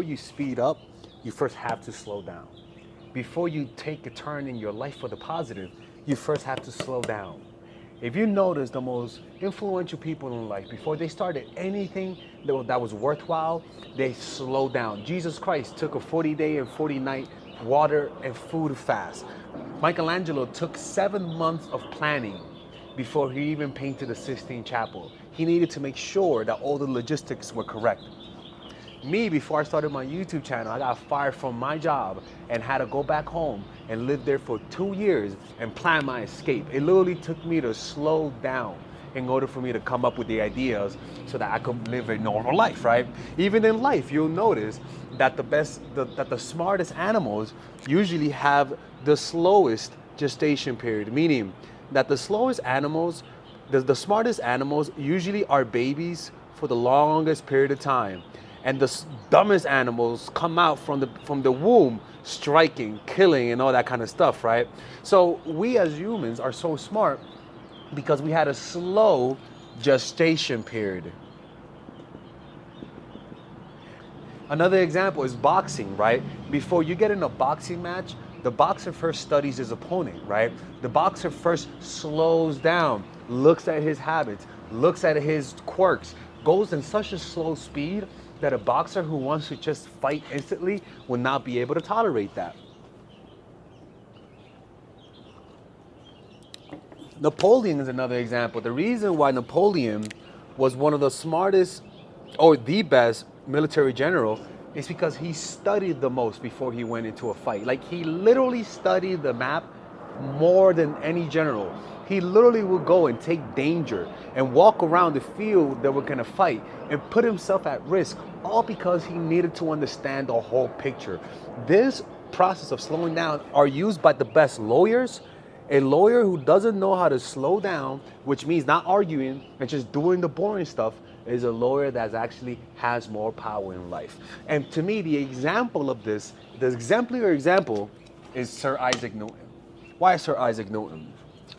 before you speed up, you first have to slow down. Before you take a turn in your life for the positive, you first have to slow down. If you notice, the most influential people in life, before they started anything that was worthwhile, they slowed down. Jesus Christ took a 40-day and 40-night water and food fast. Michelangelo took 7 months of planning before he even painted the Sistine Chapel. He needed to make sure that all the logistics were correct. Me, before I started my YouTube channel, I got fired from my job and had to go back home and live there for 2 years and plan my escape. It literally took me to slow down in order for me to come up with the ideas so that I could live a normal life, right? Even in life, you'll notice that the smartest animals usually have the slowest gestation period, meaning that the slowest animals, the smartest animals usually are babies for the longest period of time. And the dumbest animals come out from the womb striking, killing, and all that kind of stuff, right? So we as humans are so smart because we had a slow gestation period. Another example is boxing, right? Before you get in a boxing match, the boxer first studies his opponent, right? The boxer first slows down, looks at his habits, looks at his quirks, goes in such a slow speed that a boxer who wants to just fight instantly will not be able to tolerate that. Napoleon is another example. The reason why Napoleon was one of the smartest or the best military general is because he studied the most before he went into a fight. Like, he literally studied the map more than any general. He literally would go and take danger and walk around the field that we're gonna fight and put himself at risk, all because he needed to understand the whole picture. This process of slowing down are used by the best lawyers. A lawyer who doesn't know how to slow down, which means not arguing and just doing the boring stuff, is a lawyer that actually has more power in life. And to me, the example of this, the exemplary example, is Sir Isaac Newton. Why Sir Isaac Newton?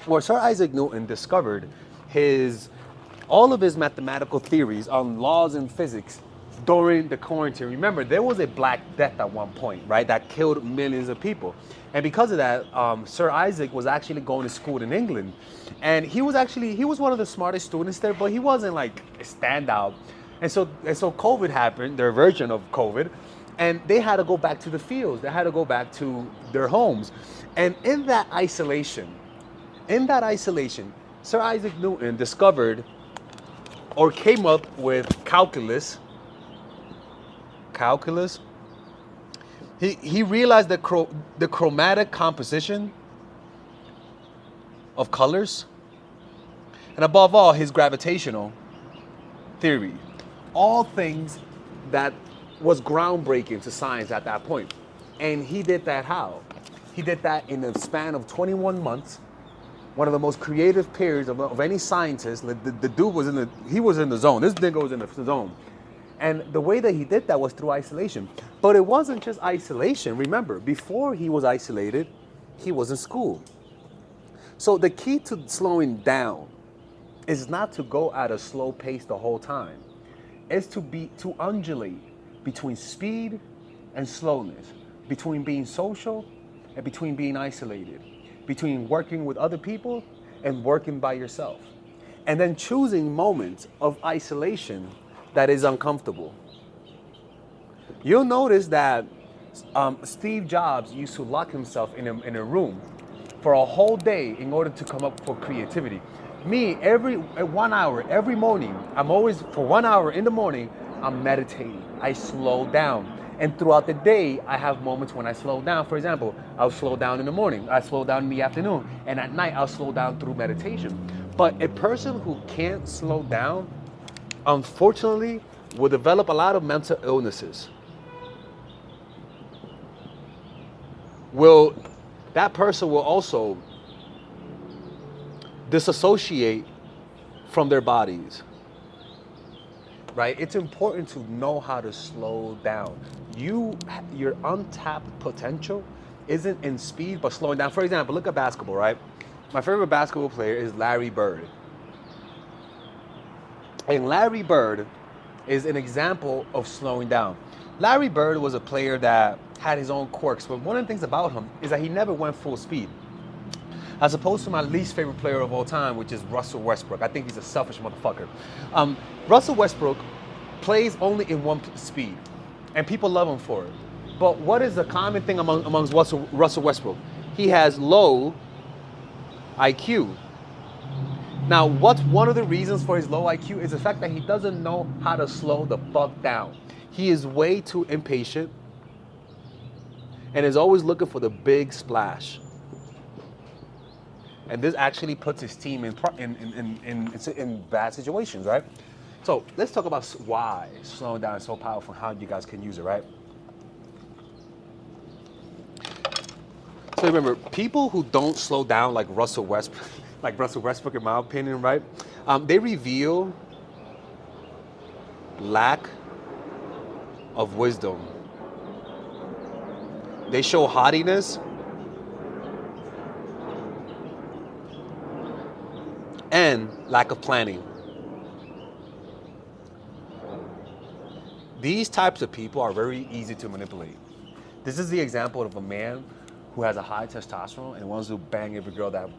Well, Sir Isaac Newton discovered all of his mathematical theories on laws and physics during the quarantine. Remember, there was a Black Death at one point, right, that killed millions of people. And because of that, Sir Isaac was actually going to school in England. And he was one of the smartest students there, but he wasn't like a standout. And so COVID happened, their version of COVID, and they had to go back to the fields. They had to go back to their homes. And in that isolation, Sir Isaac Newton discovered or came up with calculus. He realized the chromatic composition of colors, and above all, his gravitational theory. All things that was groundbreaking to science at that point. And he did that how? He did that in a span of 21 months. One of the most creative periods of any scientist. The dude was in the zone. This nigga was in the zone. And the way that he did that was through isolation. But it wasn't just isolation. Remember, before he was isolated, he was in school. So the key to slowing down is not to go at a slow pace the whole time. It's to undulate between speed and slowness, between being social and between being isolated, between working with other people and working by yourself. And then choosing moments of isolation that is uncomfortable. You'll notice that Steve Jobs used to lock himself in a room for a whole day in order to come up with creativity. Me, every 1 hour, every morning, I'm always, for 1 hour in the morning, I'm meditating. I slow down. And throughout the day, I have moments when I slow down. For example, I'll slow down in the morning, I slow down in the afternoon, and at night, I'll slow down through meditation. But a person who can't slow down, unfortunately, will develop a lot of mental illnesses. That person will also disassociate from their bodies, right? It's important to know how to slow down. Your untapped potential isn't in speed, but slowing down. For example, look at basketball, right? My favorite basketball player is Larry Bird. And Larry Bird is an example of slowing down. Larry Bird was a player that had his own quirks, but one of the things about him is that he never went full speed. As opposed to my least favorite player of all time, which is Russell Westbrook. I think he's a selfish motherfucker. Russell Westbrook plays only in one speed, and people love him for it. But what is the common thing amongst Russell Westbrook? He has low IQ. Now, what's one of the reasons for his low IQ is the fact that he doesn't know how to slow the fuck down. He is way too impatient and is always looking for the big splash. And this actually puts his team in bad situations, right? So let's talk about why slowing down is so powerful and how you guys can use it, right? So remember, people who don't slow down like Russell Westbrook, in my opinion, right? They reveal lack of wisdom. They show haughtiness and lack of planning. These types of people are very easy to manipulate. This is the example of a man who has a high testosterone and wants to bang every girl that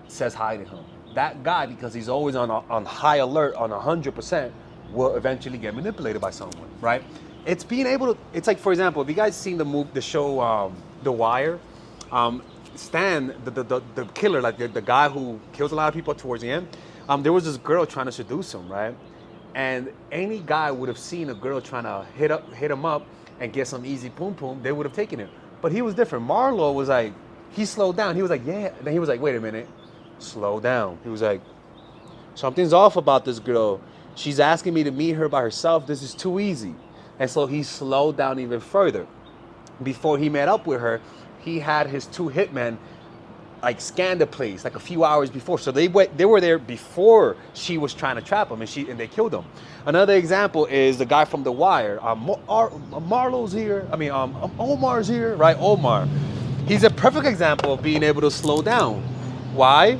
says hi to him. That guy, because he's always on high alert, on 100%, will eventually get manipulated by someone, right? It's being able to. It's like, for example, have you guys seen the show The Wire? Stan, the killer, like the guy who kills a lot of people towards the end, there was this girl trying to seduce him, right? And any guy would have seen a girl trying to hit him up and get some easy poom poom, they would have taken it. But he was different. Marlo was like, he slowed down. He was like, yeah. Then he was like, wait a minute, slow down. He was like, something's off about this girl. She's asking me to meet her by herself. This is too easy. And so he slowed down even further. Before he met up with her, he had his two hitmen like scan the place like a few hours before. So they were there before she was trying to trap him, and they killed him. Another example is the guy from The Wire. Marlo's here. Omar's here, right? Omar. He's a perfect example of being able to slow down. Why?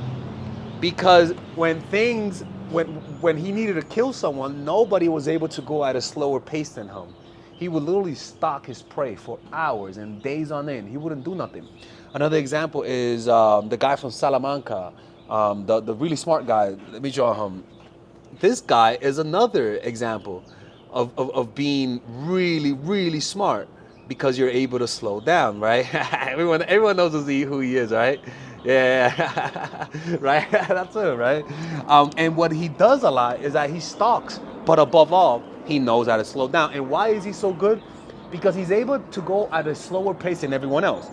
Because when he needed to kill someone, nobody was able to go at a slower pace than him. He would literally stalk his prey for hours and days on end. He wouldn't do nothing. Another example is the guy from Salamanca, the really smart guy. Let me draw him. This guy is another example of being really, really smart because you're able to slow down, right? Everyone knows who he is, right? Yeah, right? That's it, right? And what he does a lot is that he stalks, but above all, he knows how to slow down. And why is he so good? Because he's able to go at a slower pace than everyone else.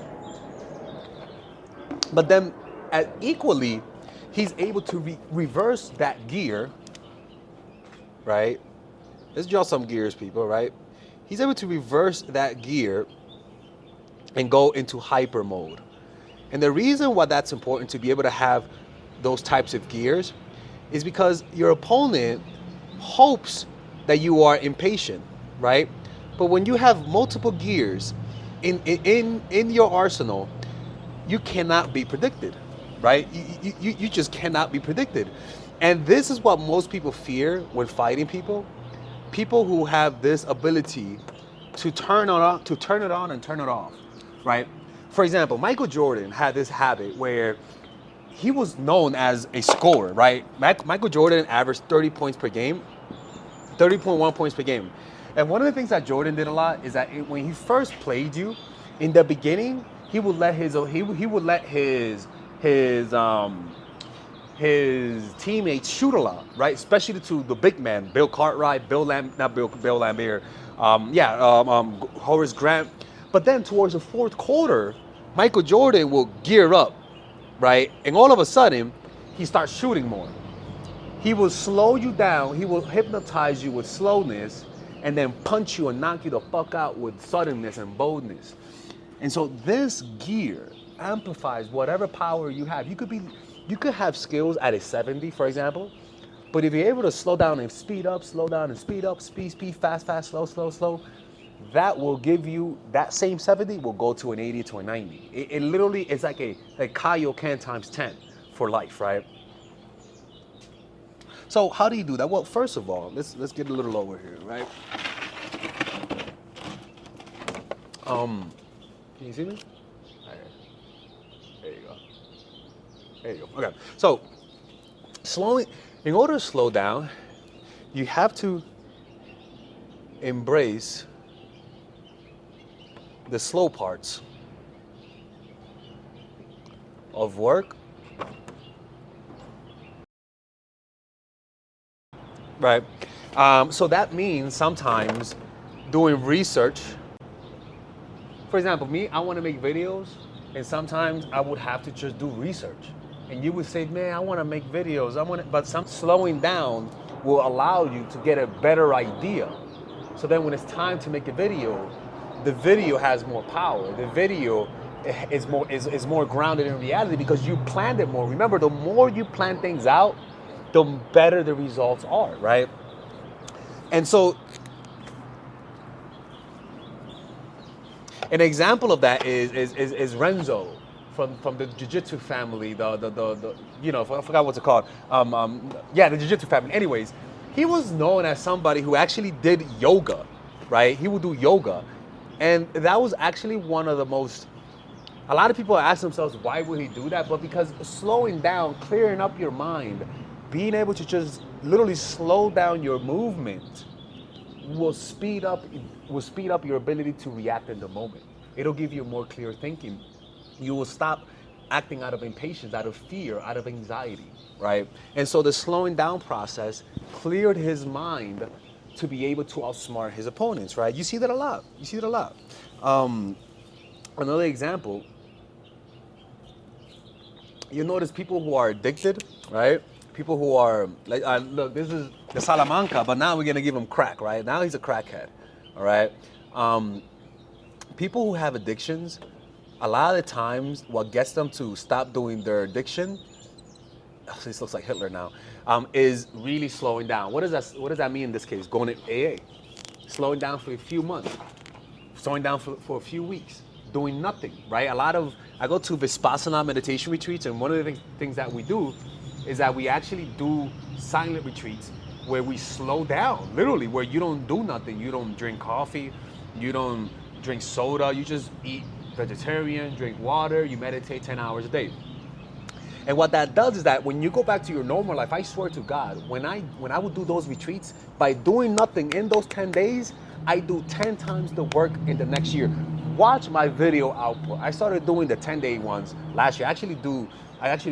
But then, equally, he's able to reverse that gear, right? Let's draw some gears, people, right? He's able to reverse that gear and go into hyper mode. And the reason why that's important to be able to have those types of gears is because your opponent hopes that you are impatient, right? But when you have multiple gears in your arsenal, you cannot be predicted, right? You just cannot be predicted. And this is what most people fear when fighting people. People who have this ability to turn it on and turn it off, right? For example, Michael Jordan had this habit where he was known as a scorer, right? Michael Jordan averaged 30 points per game, 30.1 points per game. And one of the things that Jordan did a lot is that when he first played you, in the beginning, he would let his teammates shoot a lot, right? Especially to the big man, Bill Cartwright, Bill Laimbeer, Horace Grant. But then towards the fourth quarter, Michael Jordan will gear up, right? And all of a sudden, he starts shooting more. He will slow you down. He will hypnotize you with slowness and then punch you and knock you the fuck out with suddenness and boldness. And so this gear amplifies whatever power you have. You could have skills at a 70, for example, but if you're able to slow down and speed up, slow down and speed up, speed, fast, slow, that will give you, that same 70 will go to an 80 to a 90. It literally is like Kaioken times 10 for life, right? So how do you do that? Well, first of all, let's get a little lower here, right? Can you see me? All right. There you go. There you go. Okay. So in order to slow down, you have to embrace the slow parts of work, right? So that means sometimes doing research. For example, me, I want to make videos, and sometimes I would have to just do research. And you would say, man, I want to make videos. But some slowing down will allow you to get a better idea. So then when it's time to make a video, the video has more power. The video is more grounded in reality because you planned it more. Remember, the more you plan things out, the better the results are, right? And so an example of that is Renzo from the jiu-jitsu family, the you know, I forgot what's it called. Yeah, the jiu-jitsu family. Anyways, he was known as somebody who actually did yoga, right? He would do yoga. And that was actually one of the most, a lot of people ask themselves, why would he do that? But because slowing down, clearing up your mind, being able to just literally slow down your movement will speed up your ability to react in the moment. It'll give you more clear thinking. You will stop acting out of impatience, out of fear, out of anxiety, right? And so the slowing down process cleared his mind to be able to outsmart his opponents, right? You see that a lot. Another example, you notice people who are addicted, right? People who are, like, look, this is the Salamanca, but now we're going to give him crack, right? Now he's a crackhead, all right? People who have addictions, a lot of the times what gets them to stop doing their addiction, this looks like Hitler now, is really slowing down. What does that mean in this case? Going to AA, slowing down for a few months, slowing down for a few weeks, doing nothing, right? I go to Vipassana meditation retreats, and one of the things that we do is that we actually do silent retreats where we slow down, literally, where you don't do nothing. You don't drink coffee, you don't drink soda, you just eat vegetarian, drink water, you meditate 10 hours a day. And what that does is that when you go back to your normal life, I swear to God, when I would do those retreats, by doing nothing in those 10 days, I do 10 times the work in the next year. Watch my video output. I started doing the 10-day ones last year. I actually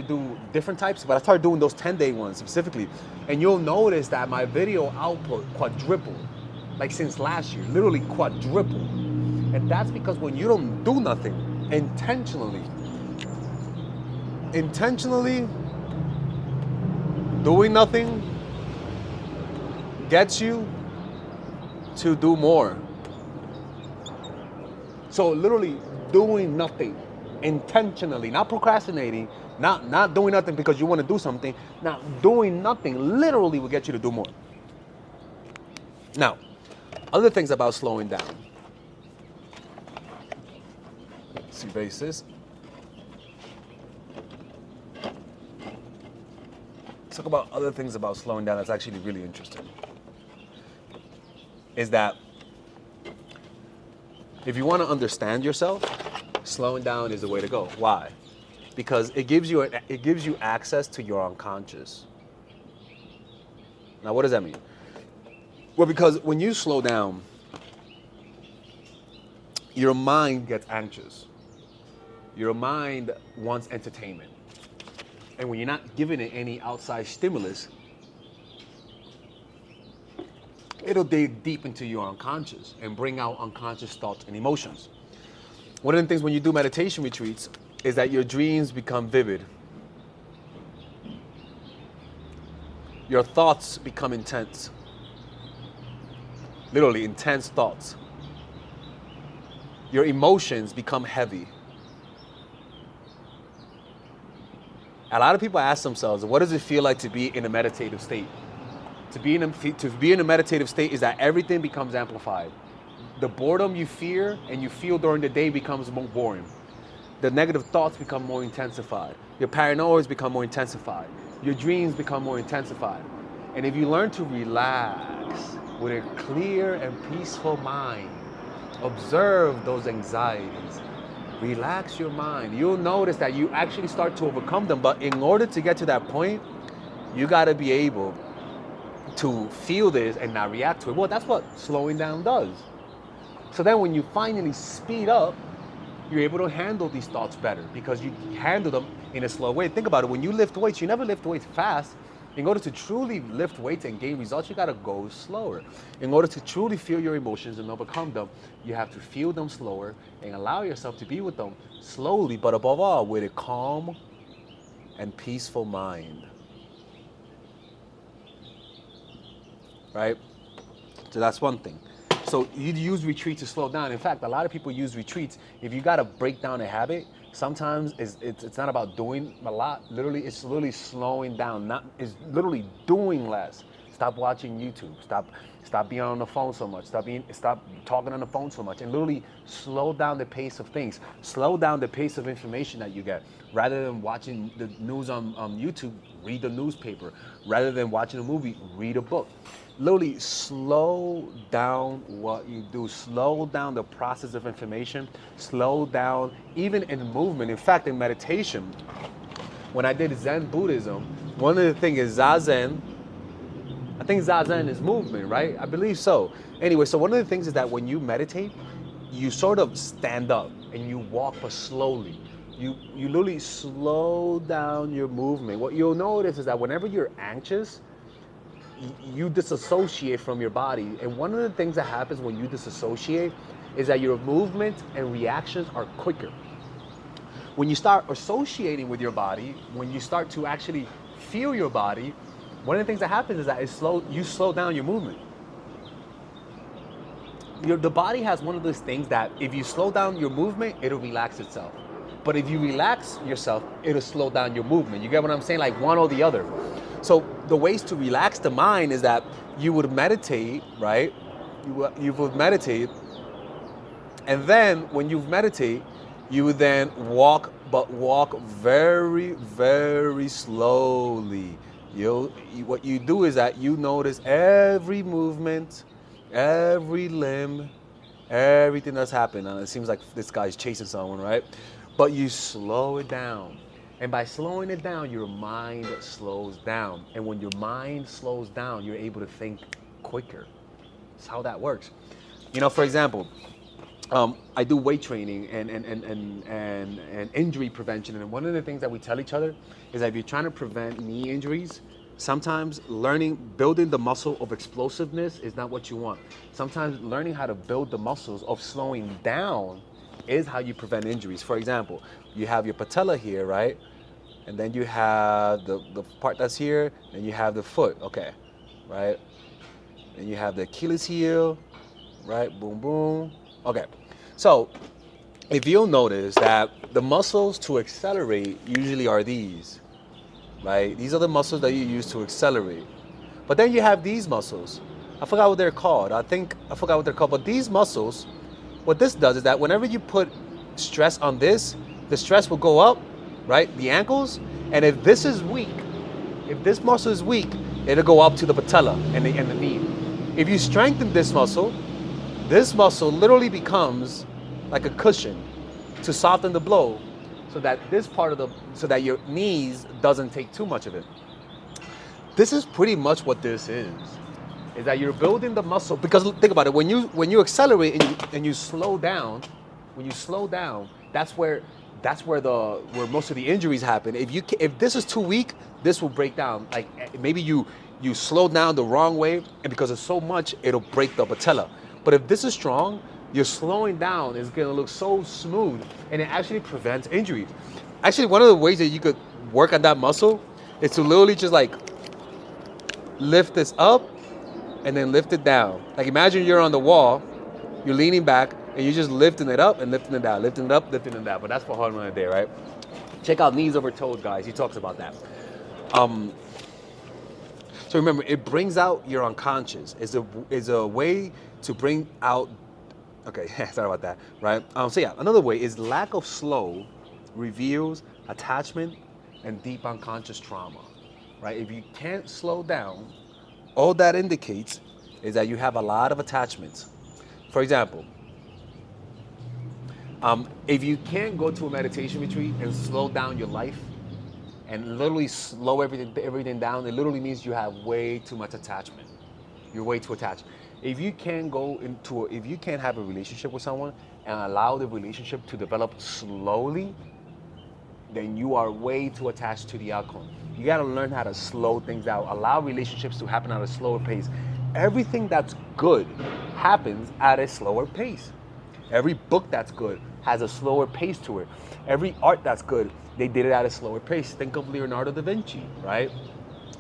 do different types, but I started doing those 10-day ones specifically. And you'll notice that my video output quadrupled, like since last year, literally quadrupled. And that's because when you don't do nothing intentionally doing nothing gets you to do more. So literally doing nothing intentionally, not procrastinating, not doing nothing because you want to do something. Now, doing nothing literally will get you to do more. Now, other things about slowing down. Let's erase this. Let's talk about other things about slowing down that's actually really interesting. Is that if you want to understand yourself, slowing down is the way to go. Why? Because it gives you access to your unconscious. Now, what does that mean? Well, because when you slow down, your mind gets anxious. Your mind wants entertainment. And when you're not giving it any outside stimulus, it'll dig deep into your unconscious and bring out unconscious thoughts and emotions. One of the things when you do meditation retreats is that your dreams become vivid. Your thoughts become intense. Literally intense thoughts. Your emotions become heavy. A lot of people ask themselves, what does it feel like to be in a meditative state? To be in a meditative state is that everything becomes amplified. The boredom you fear and you feel during the day becomes more boring. The negative thoughts become more intensified. Your paranoias become more intensified. Your dreams become more intensified. And if you learn to relax with a clear and peaceful mind, Observe those anxieties. Relax your mind. You'll notice that you actually start to overcome them. But in order to get to that point, you got to be able to feel this and not react to it. Well, that's what slowing down does. So then when you finally speed up, you're able to handle these thoughts better because you handle them in a slow way. Think about it. When you lift weights, you never lift weights fast. In order to truly lift weights and gain results, you got to go slower. In order to truly feel your emotions and overcome them, you have to feel them slower and allow yourself to be with them slowly, but above all, with a calm and peaceful mind. Right? So that's one thing. So you use retreat to slow down. In fact, a lot of people use retreats. If you got to break down a habit, sometimes it's not about doing a lot. Literally, it's literally slowing down. It's literally doing less. Stop watching YouTube. Stop being on the phone so much. Stop talking on the phone so much. And literally slow down the pace of things. Slow down the pace of information that you get. Rather than watching the news on YouTube, read the newspaper. Rather than watching a movie, read a book. Literally slow down what you do. Slow down the process of information. Slow down even in movement. In fact, in meditation, when I did Zen Buddhism, one of the things is Zazen. I think Zazen is movement, right? I believe so. Anyway, so one of the things is that when you meditate, you sort of stand up and you walk but slowly. You literally slow down your movement. What you'll notice is that whenever you're anxious, you disassociate from your body. And one of the things that happens when you disassociate is that your movement and reactions are quicker. When you start associating with your body, when you start to actually feel your body, one of the things that happens is that you slow down your movement. The body has one of those things that if you slow down your movement, it'll relax itself. But if you relax yourself, it'll slow down your movement. You get what I'm saying? Like one or the other. So the ways to relax the mind is that you would meditate, right? You would meditate. And then when you meditate, you would then walk, but walk very, very slowly. What you do is that you notice every movement, every limb, everything that's happened. And it seems like this guy's chasing someone, right? But you slow it down. And by slowing it down, your mind slows down. And when your mind slows down, you're able to think quicker. That's how that works. For example, I do weight training and injury prevention. And one of the things that we tell each other is that if you're trying to prevent knee injuries, sometimes building the muscle of explosiveness is not what you want. Sometimes learning how to build the muscles of slowing down is how you prevent injuries. For example, you have your patella here, right? And then you have the part that's here, and you have the foot, okay, right? And you have the Achilles heel, right? Boom, boom. Okay, so if you'll notice that the muscles to accelerate usually are these, right? These are the muscles that you use to accelerate. But then you have these muscles. I forgot what they're called. I forgot what they're called, but these muscles, what this does is that whenever you put stress on this, the stress will go up, right? The ankles. And if this is weak, if this muscle is weak, it'll go up to the patella and the knee. If you strengthen this muscle literally becomes like a cushion to soften the blow so that so that your knees doesn't take too much of it. This is pretty much what this is that you're building the muscle. Because think about it, when you accelerate and you slow down, that's where most of the injuries happen. If this is too weak, this will break down. Like maybe you slow down the wrong way, and because it's so much, it'll break the patella. But if this is strong, your slowing down is gonna look so smooth, and it actually prevents injuries. Actually, one of the ways that you could work on that muscle is to literally just like lift this up and then lift it down. Like imagine you're on the wall, you're leaning back, and you're just lifting it up and lifting it down, lifting it up, lifting it down. But that's for hard one a day, right? Check out Knees Over Toes, guys. He talks about that. So remember, it brings out your unconscious. Is a way to bring out. Okay, sorry about that, right? So yeah, another way is lack of slow reveals attachment and deep unconscious trauma, right? If you can't slow down, all that indicates is that you have a lot of attachments. For example, If you can't go to a meditation retreat and slow down your life and literally slow everything down, it literally means you have way too much attachment. You're way too attached. If you can't if you can't have a relationship with someone and allow the relationship to develop slowly, then you are way too attached to the outcome. You got to learn how to slow things down. Allow relationships to happen at a slower pace. Everything that's good happens at a slower pace. Every book that's good has a slower pace to it. Every art that's good, they did it at a slower pace. Think of Leonardo da Vinci, right?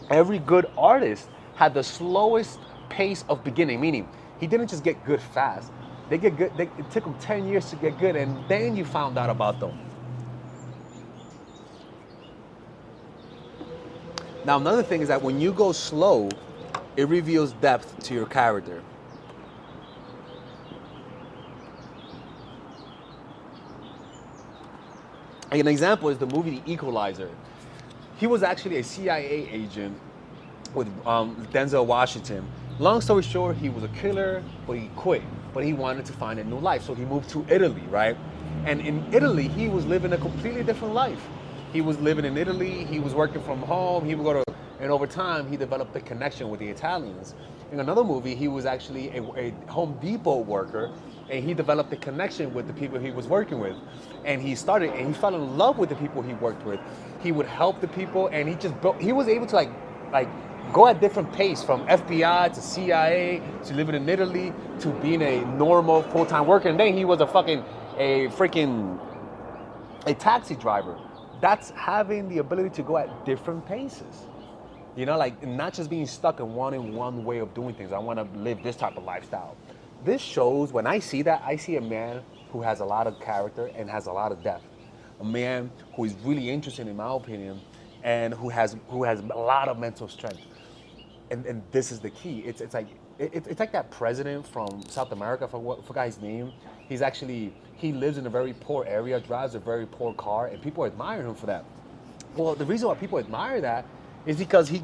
Every good artist had the slowest pace of beginning, meaning he didn't just get good fast. They get good. It took them 10 years to get good, and then you found out about them. Now, another thing is that when you go slow, it reveals depth to your character. An example is the movie The Equalizer. He was actually a CIA agent with Denzel Washington. Long story short, he was a killer, but he quit. But he wanted to find a new life, so he moved to Italy, right? And in Italy, he was living a completely different life. He was living in Italy, he was working from home, he would go to, and over time, he developed a connection with the Italians. In another movie, he was actually a Home Depot worker, and he developed a connection with the people he was working with. And he fell in love with the people he worked with. He would help the people, and he was able to like go at different pace, from FBI to CIA to living in Italy to being a normal full-time worker. And then he was a taxi driver. That's having the ability to go at different paces. You know, like not just being stuck in one way of doing things. I want to live this type of lifestyle. This shows, when I see that, I see a man who has a lot of character and has a lot of depth. A man who is really interesting, in my opinion, and who has a lot of mental strength. And this is the key. It's like that president from South America, I forgot his name. He lives in a very poor area, drives a very poor car, and people admire him for that. Well, the reason why people admire that is because he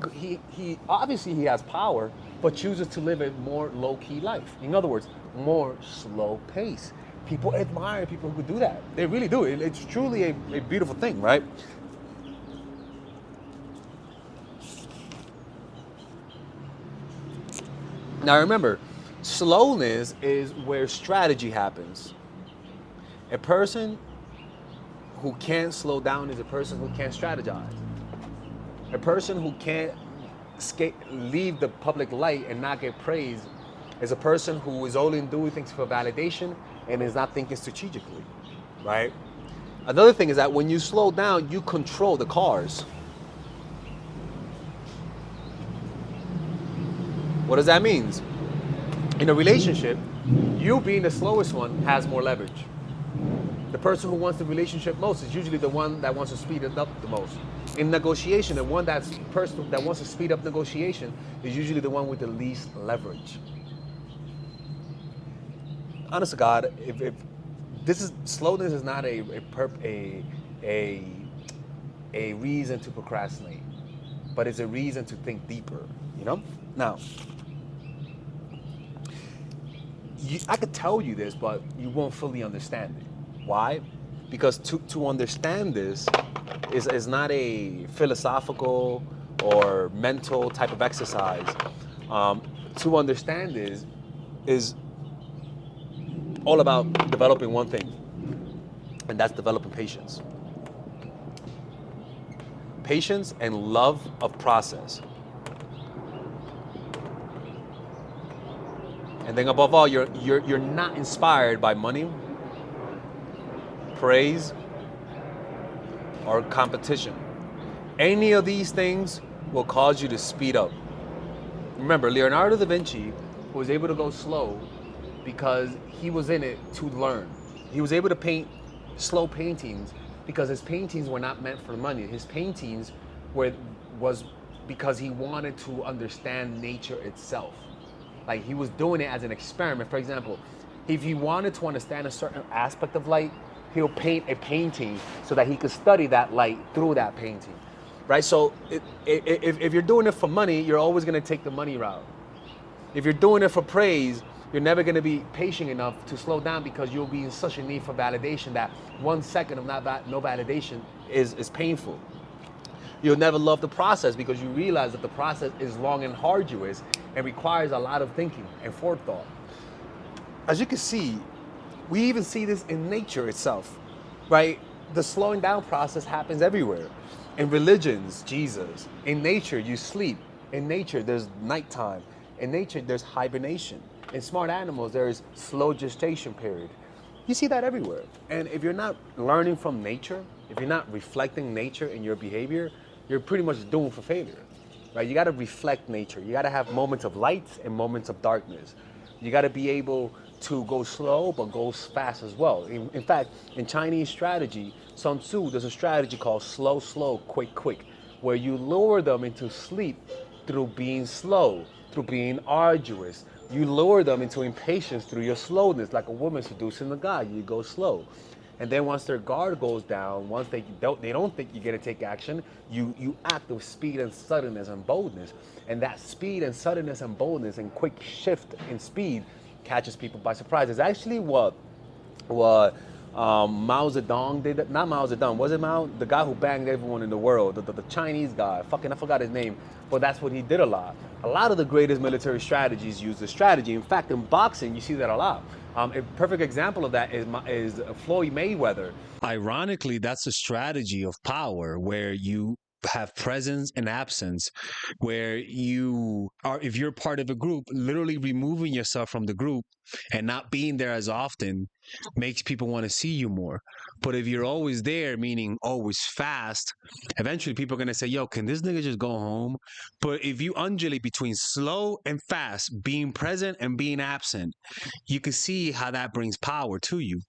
obviously he has power, but chooses to live a more low-key life. In other words, more slow pace. People admire people who do that. They really do. It's truly a beautiful thing, right? Now remember, slowness is where strategy happens. A person who can't slow down is a person who can't strategize. A person who can't leave the public light and not get praised is a person who is only doing things for validation and is not thinking strategically, right? Another thing is that when you slow down, you control the cars. What does that mean? In a relationship, you being the slowest one has more leverage. The person who wants the relationship most is usually the one that wants to speed it up the most. In negotiation, the person that wants to speed up negotiation is usually the one with the least leverage. Honest to God, if slowness is not a reason to procrastinate, but it's a reason to think deeper. You know. Now, I could tell you this, but you won't fully understand it. Why? Because to understand this is not a philosophical or mental type of exercise. To understand this is all about developing one thing, and that's developing patience. Patience and love of process. And then above all, you're not inspired by money, praise, or competition. Any of these things will cause you to speed up. Remember, Leonardo da Vinci was able to go slow because he was in it to learn. He was able to paint slow paintings because his paintings were not meant for money. His paintings was because he wanted to understand nature itself. Like, he was doing it as an experiment. For example, if he wanted to understand a certain aspect of light, he'll paint a painting so that he could study that light through that painting, right? So if you're doing it for money, you're always going to take the money route. If you're doing it for praise, You're never going to be patient enough to slow down because you'll be in such a need for validation that 1 second of no validation is painful. You'll never love the process because you realize that the process is long and arduous and requires a lot of thinking and forethought. As you can see, we even see this in nature itself, right? The slowing down process happens everywhere. In religions, Jesus. In nature, you sleep. In nature, there's nighttime. In nature, there's hibernation. In smart animals, there's slow gestation period. You see that everywhere. And if you're not learning from nature, if you're not reflecting nature in your behavior, you're pretty much doomed for failure, right? You got to reflect nature. You got to have moments of light and moments of darkness. You got to be able to go slow, but go fast as well. In fact, in Chinese strategy, Sun Tzu, there's a strategy called slow, slow, quick, quick, where you lure them into sleep through being slow, through being arduous. You lure them into impatience through your slowness, like a woman seducing a guy. You go slow. And then once their guard goes down, once they don't think you're gonna take action, you act with speed and suddenness and boldness. And that speed and suddenness and boldness and quick shift in speed catches people by surprise. It's actually what Mao Zedong did. Not Mao Zedong, was it Mao? The guy who banged everyone in the world, the Chinese guy. I forgot his name, but that's what he did a lot. A lot of the greatest military strategies use this strategy. In fact, in boxing, you see that a lot. A perfect example of that is Floyd Mayweather. Ironically, that's a strategy of power where you have presence and absence, where you are, if you're part of a group, literally removing yourself from the group and not being there as often makes people want to see you more. But if you're always there, meaning always fast, eventually people are going to say, yo, can this nigga just go home? But if you undulate between slow and fast, being present and being absent, you can see how that brings power to you.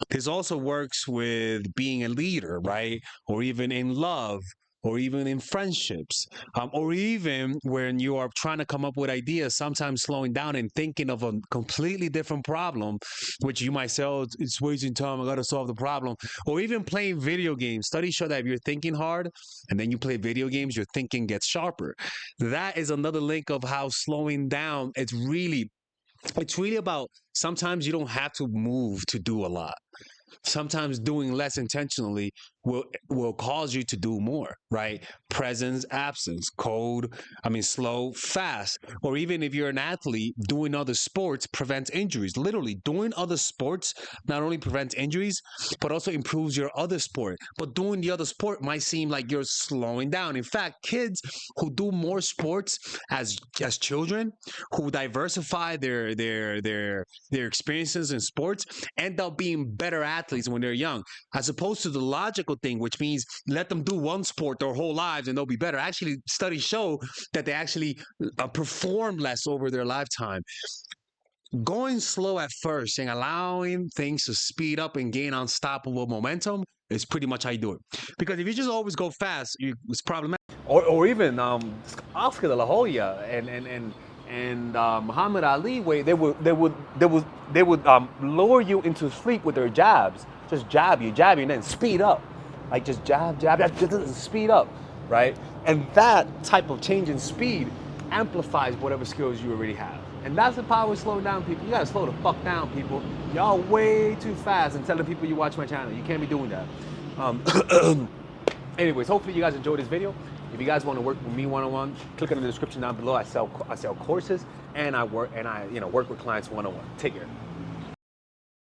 This also works with being a leader, right? Or even in love, or even in friendships, or even when you are trying to come up with ideas, sometimes slowing down and thinking of a completely different problem, which you might say, oh, it's wasting time, I gotta solve the problem. Or even playing video games. Studies show that if you're thinking hard and then you play video games, your thinking gets sharper. That is another link of how slowing down, it's really about sometimes you don't have to move to do a lot. Sometimes doing less intentionally will cause you to do more, right? Presence, absence, slow, fast. Or even if you're an athlete, doing other sports prevents injuries. Literally, doing other sports not only prevents injuries, but also improves your other sport. But doing the other sport might seem like you're slowing down. In fact, kids who do more sports as children, who diversify their experiences in sports, end up being better athletes when they're young, as opposed to the logical thing, which means let them do one sport their whole lives and they'll be better. Actually, studies show that they actually perform less over their lifetime. Going slow at first and allowing things to speed up and gain unstoppable momentum is pretty much how you do it. Because if you just always go fast, it's problematic. Or even Oscar de la Hoya and Muhammad Ali, where they would lure you into sleep with their jabs. Just jab you, and then speed up. Like just jab, just speed up, right? And that type of change in speed amplifies whatever skills you already have. And that's the power of slowing down, people. You gotta slow the fuck down, people. Y'all way too fast and telling people you watch my channel. You can't be doing that. Anyways, hopefully you guys enjoyed this video. If you guys want to work with me one-on-one, click on the description down below. I sell courses and I work with clients one-on-one. Take care.